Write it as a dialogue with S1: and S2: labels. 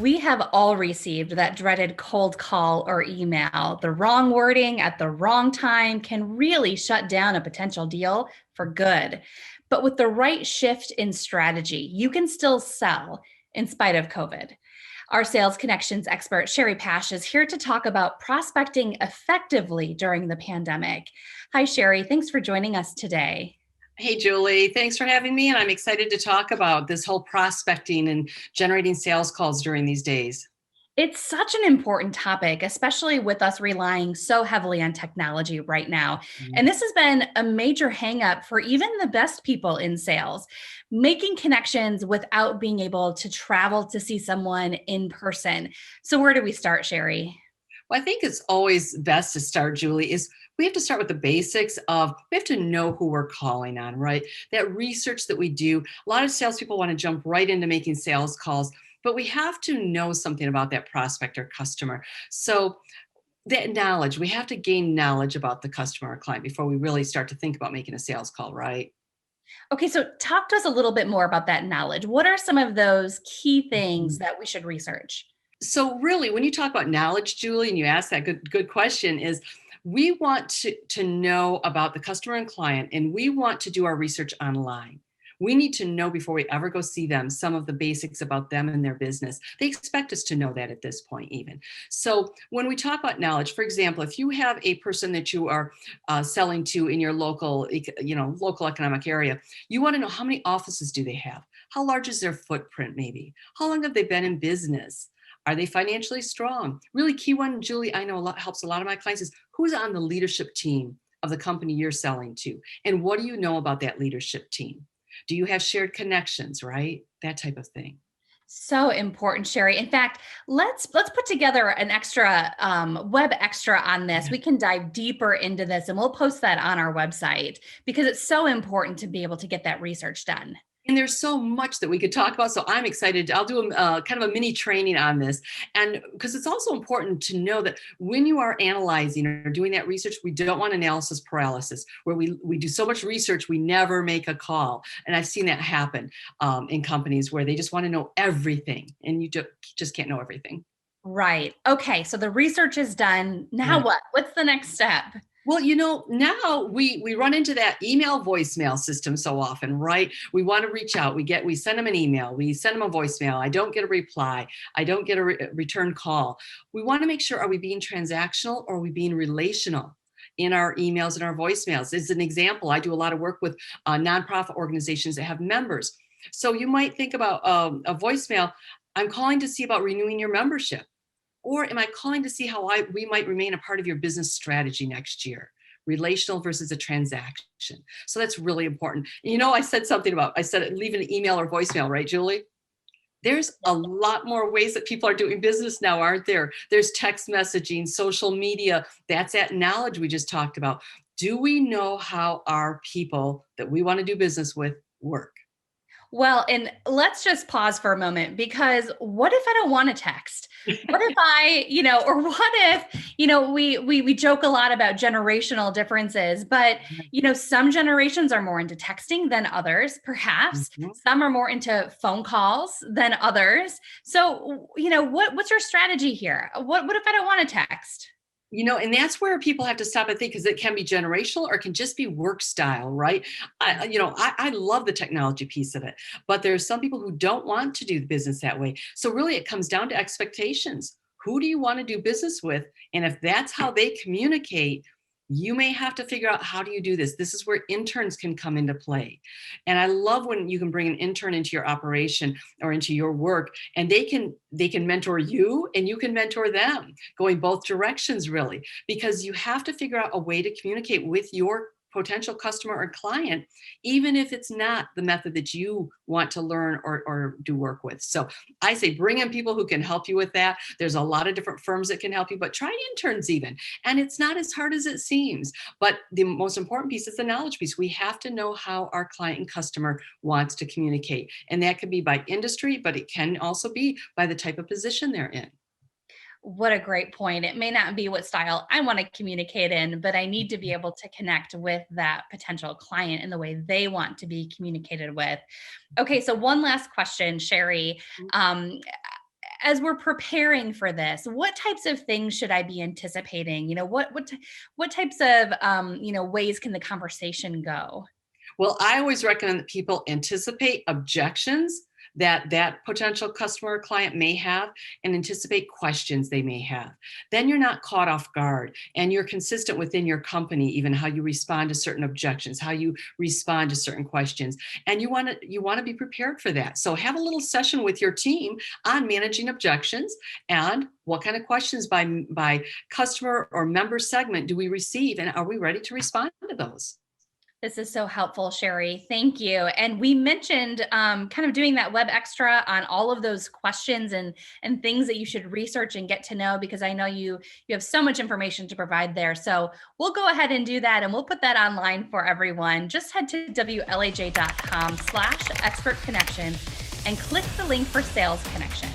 S1: We have all received that dreaded cold call or email. The wrong wording at the wrong time can really shut down a potential deal for good. But with the right shift in strategy, you can still sell in spite of COVID. Our sales connections expert, Shari Pash, is here to talk about prospecting effectively during the pandemic. Hi, Shari. Thanks for joining us today.
S2: Hey, Julie, thanks for having me. And I'm excited to talk about this whole prospecting and generating sales calls during these days.
S1: It's such an important topic, especially with us relying so heavily on technology right now. And this has been a major hangup for even the best people in sales, making connections without being able to travel to see someone in person. So, where do we start, Shari?
S2: Well, I think it's always best to start, Julie, is we have to start with the basics of we have to know who we're calling on, right? That research that we do. A lot of salespeople want to jump right into making sales calls, but we have to know something about that prospect or customer. So that knowledge, we have to gain knowledge about the customer or client before we really start to think about making a sales call, right?
S1: Okay, so talk to us a little bit more about that knowledge. What are some of those key things that we should research?
S2: So really, when you talk about knowledge, Julie, and you ask that good question, is we want to know about the customer and client, and we want to do our research online. We need to know before we ever go see them some of the basics about them and their business. They expect us to know that at this point, even. So when we talk about knowledge, for example, if you have a person that you are selling to in your local economic area, you want to know how many offices do they have? How large is their footprint, maybe? How long have they been in business? Are they financially strong? Really key one, Julie, I know helps a lot of my clients is who's on the leadership team of the company you're selling to? And what do you know about that leadership team? Do you have shared connections, right? That type of thing.
S1: So important, Shari. In fact, let's put together an extra web extra on this.
S2: Yeah.
S1: We can dive deeper into this, and we'll post that on our website because it's so important to be able to get that research done.
S2: And there's so much that we could talk about. So I'm excited. I'll do a kind of a mini training on this. And because it's also important to know that when you are analyzing or doing that research, we don't want analysis paralysis, where we do so much research, we never make a call. And I've seen that happen in companies where they just want to know everything. And you just can't know everything.
S1: Right. Okay. So the research is done. Now
S2: Right.
S1: what? What's the next step?
S2: Well, now we run into that email voicemail system so often, right? We want to reach out. We send them an email. We send them a voicemail. I don't get a reply. I don't get a return call. We want to make sure, are we being transactional or are we being relational in our emails and our voicemails? As an example, I do a lot of work with nonprofit organizations that have members. So you might think about a voicemail. I'm calling to see about renewing your membership. Or am I calling to see how we might remain a part of your business strategy next year? Relational versus a transaction. So that's really important. I said something about, I said leave an email or voicemail, right, Julie? There's a lot more ways that people are doing business now, aren't there? There's text messaging, social media. That's that knowledge we just talked about. Do we know how our people that we want to do business with work?
S1: Well, and let's just pause for a moment because what if I don't want to text? What if I, or what if, we joke a lot about generational differences, but some generations are more into texting than others, perhaps.
S2: Mhm.
S1: Some are more into phone calls than others. So, what's your strategy here? What if I don't want to text?
S2: And that's where people have to stop and think because it can be generational or it can just be work style, right? I love the technology piece of it, but there's some people who don't want to do business that way. So really it comes down to expectations. Who do you want to do business with? And if that's how they communicate, you may have to figure out how do you do this. This is where interns can come into play. And I love when you can bring an intern into your operation or into your work and they can mentor you and you can mentor them, going both directions really, because you have to figure out a way to communicate with your potential customer or client, even if it's not the method that you want to learn or do work with. So I say bring in people who can help you with that. There's a lot of different firms that can help you, but try interns even. And it's not as hard as it seems. But the most important piece is the knowledge piece. We have to know how our client and customer wants to communicate. And that could be by industry, but it can also be by the type of position they're in.
S1: What a great point. It may not be what style I want to communicate in, but I need to be able to connect with that potential client in the way they want to be communicated with. Okay, so one last question, Shari. Um, as we're preparing for this, what types of things should I be anticipating? What types of ways can the conversation go?
S2: Well, I always recommend that people anticipate objections that potential customer or client may have, and anticipate questions they may have. Then you're not caught off guard, and you're consistent within your company, even how you respond to certain objections, how you respond to certain questions. And you want to be prepared for that. So have a little session with your team on managing objections and what kind of questions by customer or member segment do we receive, and are we ready to respond to those?
S1: This is so helpful, Shari. Thank you. And we mentioned kind of doing that web extra on all of those questions and things that you should research and get to know, because I know you have so much information to provide there. So we'll go ahead and do that, and we'll put that online for everyone. Just head to wlaj.com/expert connection and click the link for Sales Connection.